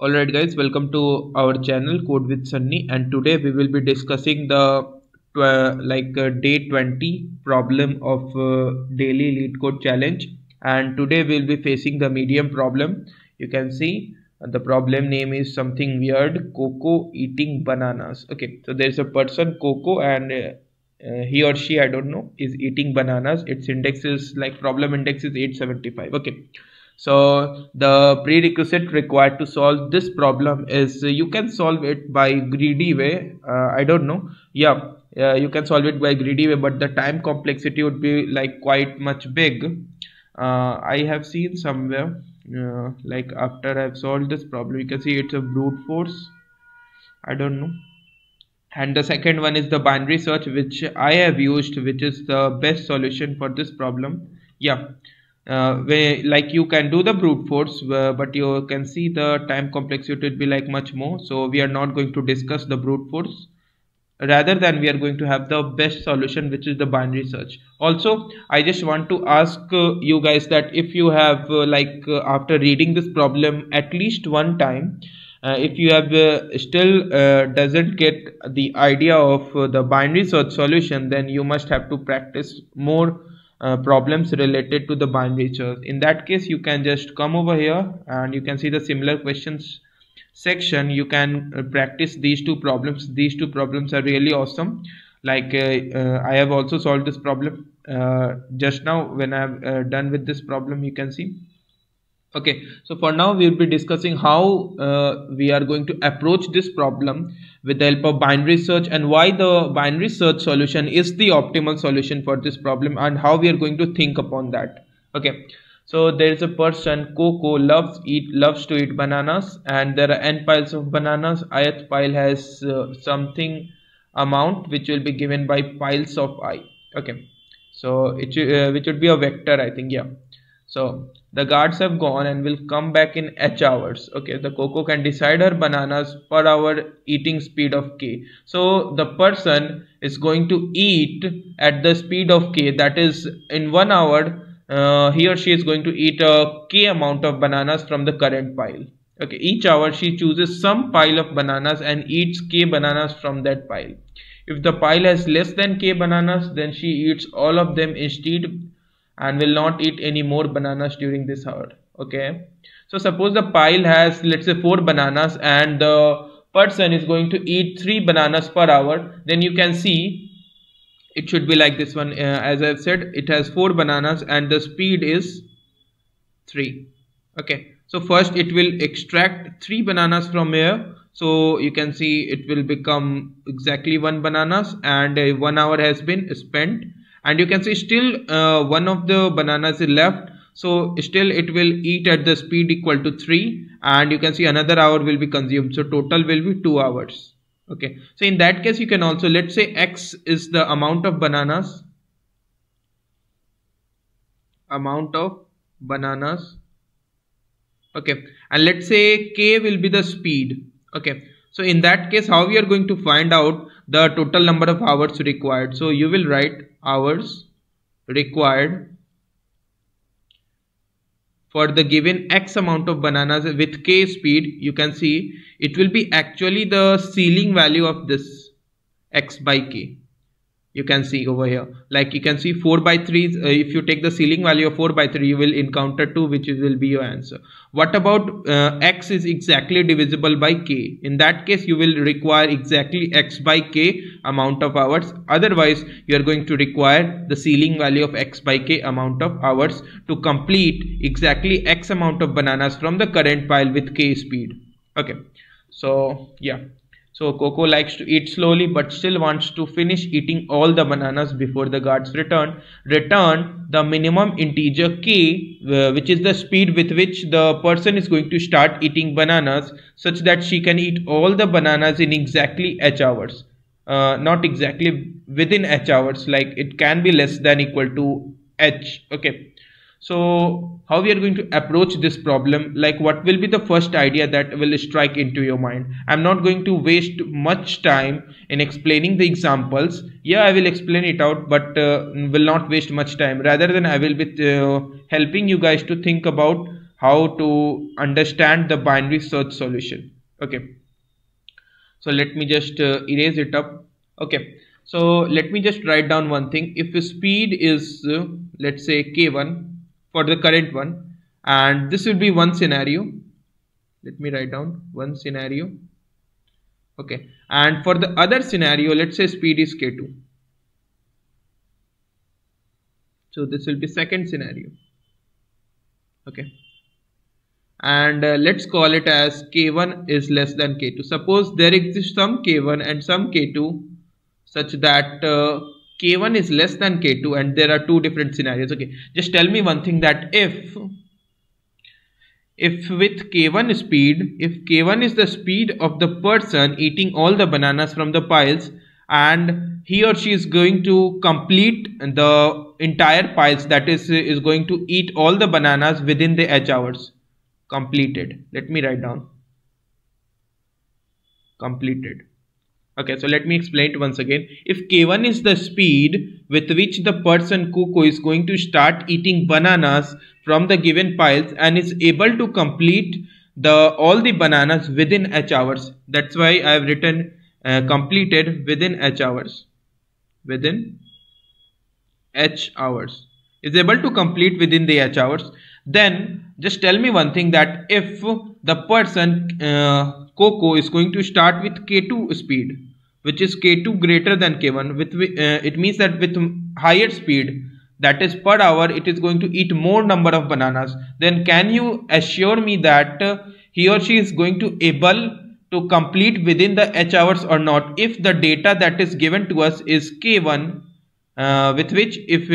Alright guys, welcome to our channel Code with Sunny, and today we will be discussing the day 20 problem of daily LeetCode challenge. And today we'll be facing the medium problem. You can see the problem name is something weird, Koko eating bananas. Okay, so there's a person Koko, and he or she, I don't know, is eating bananas. Its index is problem index is 875. Okay, so the prerequisite required to solve this problem is you can solve it by greedy way. I don't know. Yeah, you can solve it by greedy way, but the time complexity would be quite much big. I have seen somewhere after I've solved this problem, you can see it's a brute force. I don't know. And the second one is the binary search, which I have used, which is the best solution for this problem. Yeah, you can do the brute force, but you can see the time complexity would be much more. So we are not going to discuss the brute force. Rather than we are going to have the best solution, which is the binary search. Also, I just want to ask you guys that if you have after reading this problem at least one time, if you have still doesn't get the idea of the binary search solution, then you must have to practice more problems related to the binary search. In that case, you can just come over here and you can see the similar questions section. You can practice these two problems. These two problems are really awesome. I have also solved this problem just now when I have done with this problem, you can see. Okay, so for now we will be discussing how we are going to approach this problem with the help of binary search, and why the binary search solution is the optimal solution for this problem, and how we are going to think upon that. Okay, so there is a person Koko loves to eat bananas, and there are n piles of bananas. Ith pile has something amount which will be given by piles of I. Okay, so it which would be a vector, I think. Yeah, so the guards have gone and will come back in h hours. Okay, the Koko can decide her bananas per hour eating speed of k. So the person is going to eat at the speed of k, that is in 1 hour. He or she is going to eat a k amount of bananas from the current pile. Okay, each hour she chooses some pile of bananas and eats k bananas from that pile. If the pile has less than k bananas, then she eats all of them instead and will not eat any more bananas during this hour. Okay, so suppose the pile has, let's say, 4 bananas, and the person is going to eat 3 bananas per hour. Then you can see it should be like this one. As I've said, it has 4 bananas and the speed is 3. Okay, so first it will extract 3 bananas from here. So you can see it will become exactly 1 bananas, and 1 hour has been spent, and you can see still one of the bananas is left. So still it will eat at the speed equal to 3, and you can see another hour will be consumed. So total will be 2 hours. Okay, so in that case you can also, let's say x is the amount of bananas, okay, and let's say k will be the speed. Okay, so in that case, how we are going to find out the total number of hours required? So you will write hours required for the given x amount of bananas with k speed. You can see it will be actually the ceiling value of this x by k. You can see over here, you can see 4 by 3. If you take the ceiling value of 4 by 3, you will encounter 2, which will be your answer. What about x is exactly divisible by k? In that case, you will require exactly x by k amount of hours. Otherwise, you are going to require the ceiling value of x by k amount of hours to complete exactly x amount of bananas from the current pile with k speed. Okay, so yeah. So Koko likes to eat slowly but still wants to finish eating all the bananas before the guards return. Return the minimum integer k, which is the speed with which the person is going to start eating bananas, such that she can eat all the bananas in exactly h hours. Not exactly within h hours, it can be less than equal to h. Okay. So how we are going to approach this problem, what will be the first idea that will strike into your mind? I'm not going to waste much time in explaining the examples. Yeah, I will explain it out, but will not waste much time. Rather than I will be helping you guys to think about how to understand the binary search solution. Okay, so let me just erase it up. Okay, so let me just write down one thing. If the speed is let's say k1 for the current one, and this will be one scenario. Let me write down one scenario. Okay, and for the other scenario, let's say speed is k2. So this will be second scenario. Okay, and let's call it as k1 is less than k2. Suppose there exists some k1 and some k2 such that k1 is less than k2, and there are two different scenarios. Okay, just tell me one thing, that if with k1 speed, if k1 is the speed of the person eating all the bananas from the piles, and he or she is going to complete the entire piles, that is going to eat all the bananas within the h hours. Completed. Let me write down completed. Okay, so let me explain it once again. If k1 is the speed with which the person Koko is going to start eating bananas from the given piles and is able to complete all the bananas within h hours, that's why I have written completed within h hours. Within h hours, is able to complete within the h hours, then just tell me one thing, that if the person Koko is going to start with k2 speed, which is k2 greater than k1, it means that with higher speed, that is per hour, it is going to eat more number of bananas, then can you assure me that he or she is going to able to complete within the h hours or not, if the data that is given to us is k1, with which if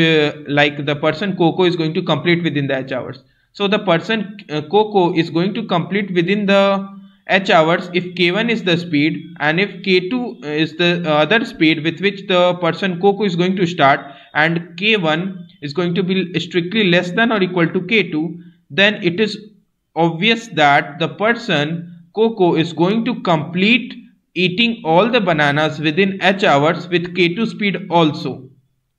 like the person Koko is going to complete within the h hours. So the person Koko is going to complete within the h hours if k1 is the speed, and if k2 is the other speed with which the person Koko is going to start, and k1 is going to be strictly less than or equal to k2, then it is obvious that the person Koko is going to complete eating all the bananas within h hours with k2 speed also.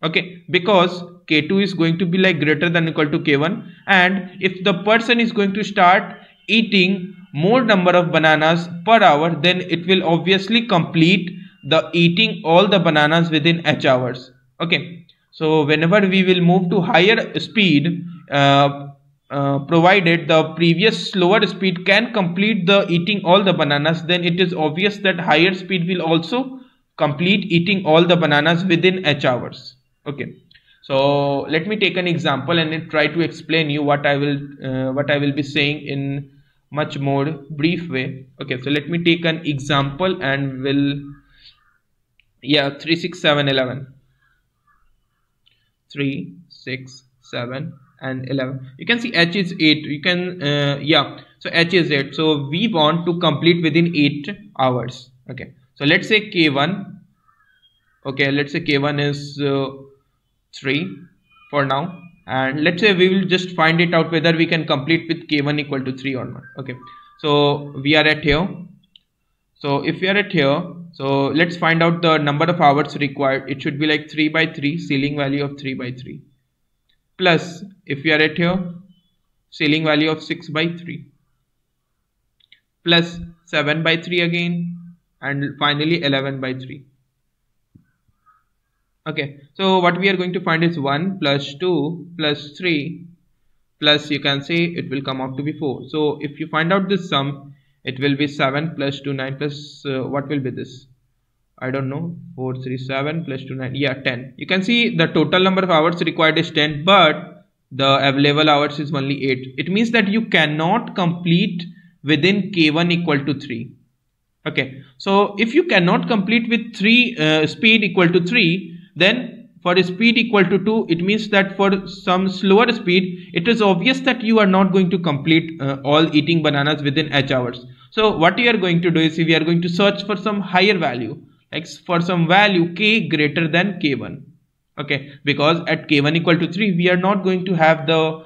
Okay, because k2 is going to be like greater than or equal to k1, and if the person is going to start eating more number of bananas per hour, then it will obviously complete the eating all the bananas within h hours. Okay, so whenever we will move to higher speed, provided the previous slower speed can complete the eating all the bananas, then it is obvious that higher speed will also complete eating all the bananas within h hours. Okay, so let me take an example and try to explain you what I will be saying in much more brief way. Okay, so let me take an example and will 3, 6, 7, 11. 3, 6, 7 and 11. You can see h is 8. You can so h is 8, so we want to complete within 8 hours. Okay, so let's say k1. Okay, let's say k1 is 3 for now, and let's say we will just find it out whether we can complete with k1 equal to 3 or not. Okay, so we are at here. So if we are at here, so let's find out the number of hours required. It should be like 3 by 3, ceiling value of 3 by 3, plus if we are at here, ceiling value of 6 by 3, plus 7 by 3 again, and finally 11 by 3. Okay, so what we are going to find is 1 plus 2 plus 3 plus, you can say, it will come out to be 4. So if you find out this sum, it will be 7 plus 2 9 plus what will be this? I don't know. 4 3 7 plus 2 9. Yeah, 10. You can see the total number of hours required is 10, but the available hours is only 8. It means that you cannot complete within k1 equal to 3. Okay, so if you cannot complete with 3 speed equal to 3, then for speed equal to 2, it means that for some slower speed, it is obvious that you are not going to complete all eating bananas within h hours. So what we are going to do is we are going to search for some higher value, like for some value k greater than k1. Okay, because at k1 equal to 3, we are not going to have the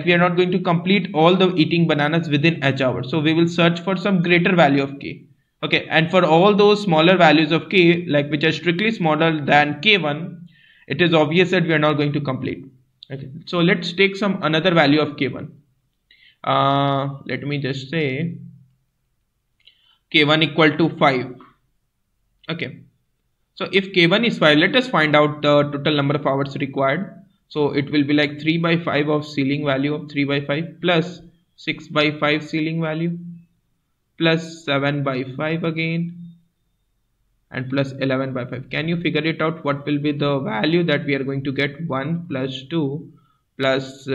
we are not going to complete all the eating bananas within h hours. So we will search for some greater value of k. Okay, and for all those smaller values of k, like which are strictly smaller than k1, it is obvious that we are not going to complete. Okay, so let's take some another value of k1. Let me just say k1 equal to 5. Okay, so if k1 is 5, let us find out the total number of hours required. So it will be like 3 by 5 of ceiling value of 3 by 5 plus 6 by 5 ceiling value plus 7 by 5 again and plus 11 by 5. Can you figure it out? What will be the value that we are going to get? 1 plus 2 plus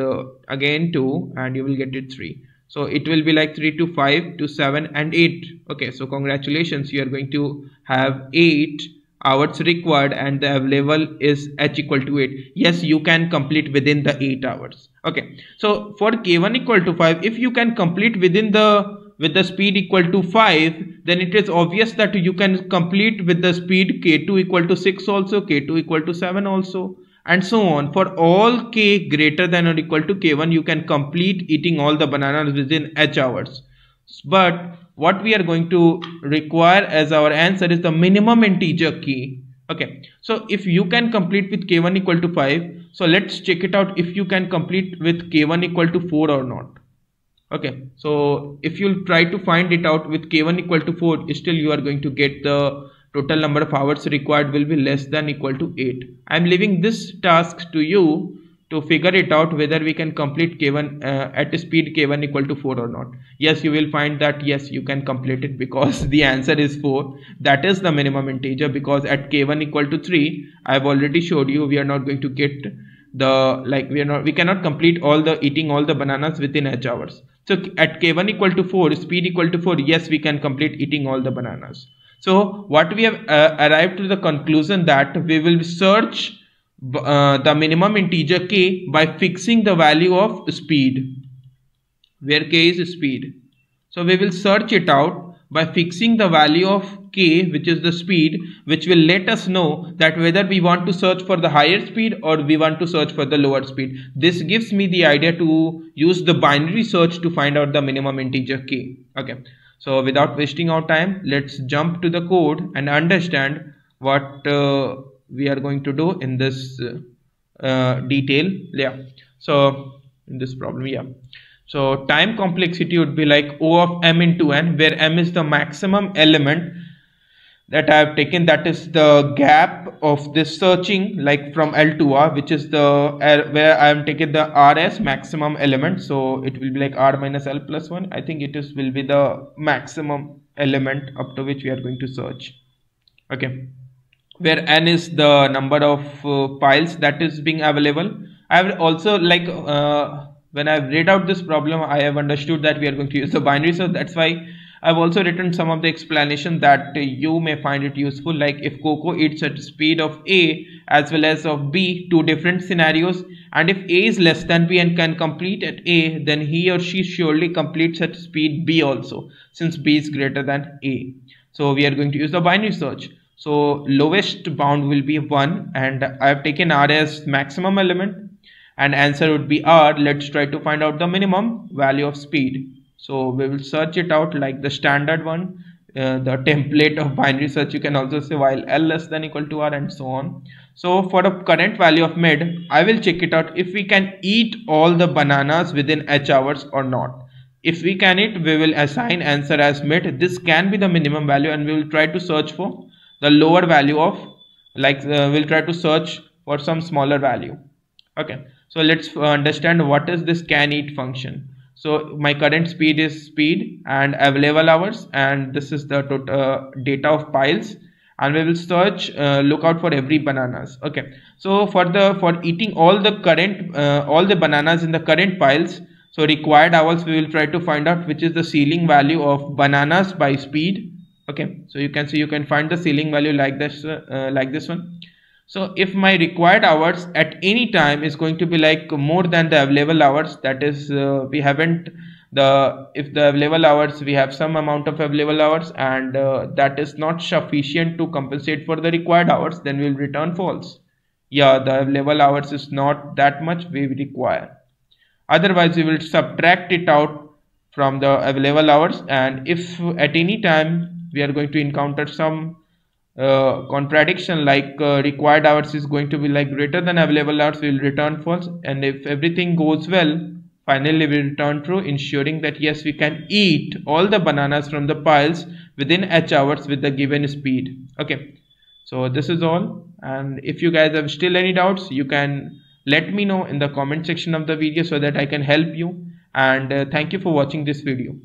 again 2, and you will get it 3. So it will be like 3 to 5 to 7 and 8. Okay, so congratulations, you are going to have 8 hours required and the available is h equal to 8. Yes, you can complete within the 8 hours. Okay, so for k1 equal to 5, if you can complete within the with the speed equal to 5, then it is obvious that you can complete with the speed k2 equal to 6 also, k2 equal to 7 also, and so on. For all k greater than or equal to k1, you can complete eating all the bananas within h hours. But what we are going to require as our answer is the minimum integer k. Okay, so if you can complete with k1 equal to 5, so let's check it out if you can complete with k1 equal to 4 or not. Okay, so if you try to find it out with k1 equal to 4, still you are going to get the total number of hours required will be less than equal to 8. I am leaving this task to you to figure it out whether we can complete k1 at speed k1 equal to 4 or not. Yes, you will find that yes, you can complete it because the answer is 4. That is the minimum integer, because at k1 equal to 3, I have already showed you we are not going to get the we cannot complete all the eating all the bananas within h hours. So at k1 equal to 4, speed equal to 4, yes, we can complete eating all the bananas. So what we have arrived to the conclusion that we will search the minimum integer k by fixing the value of speed, where k is speed. So we will search it out by fixing the value of k, which is the speed, which will let us know that whether we want to search for the higher speed or we want to search for the lower speed. This gives me the idea to use the binary search to find out the minimum integer k. Okay, so without wasting our time, let's jump to the code and understand what we are going to do in this detail. Yeah, so in this problem, yeah. So time complexity would be like O of m into n, where m is the maximum element that I have taken, that is the gap of this searching, like from L to R, which is the where I am taking the R as maximum element. So it will be like R minus L plus 1. I think it is will be the maximum element up to which we are going to search. Okay, where n is the number of piles that is being available. I have also when I've read out this problem, I have understood that we are going to use the binary, so that's why I've also written some of the explanation that you may find it useful, like if Koko eats at speed of A as well as of B, two different scenarios, and if A is less than B and can complete at A, then he or she surely completes at speed B also, since B is greater than A. So we are going to use the binary search. So lowest bound will be 1, and I have taken R as maximum element, and answer would be R. Let's try to find out the minimum value of speed. So we will search it out like the standard one, the template of binary search, you can also say, while L less than equal to R, and so on. So for the current value of mid, I will check it out if we can eat all the bananas within h hours or not. If we can eat, we will assign answer as mid. This can be the minimum value, and we will try to search for the lower value of we'll try to search for some smaller value. Okay, so let's understand what is this can eat function. So my current speed is speed and available hours, and this is the total data of piles, and we will search look out for every bananas. Okay, so for eating all the bananas in the current piles, so required hours, we will try to find out which is the ceiling value of bananas by speed. Okay, so you can see, you can find the ceiling value like this one. So if my required hours at any time is going to be like more than the available hours, that is if the available hours, we have some amount of available hours, and that is not sufficient to compensate for the required hours, then we will return false. Yeah, the available hours is not that much we require. Otherwise we will subtract it out from the available hours, and if at any time we are going to encounter some contradiction, like required hours is going to be like greater than available hours, we will return false, and if everything goes well Finally, we return true, ensuring that yes, we can eat all the bananas from the piles within h hours with the given speed. Okay, so this is all. And if you guys have still any doubts, you can let me know in the comment section of the video so that I can help you. And thank you for watching this video.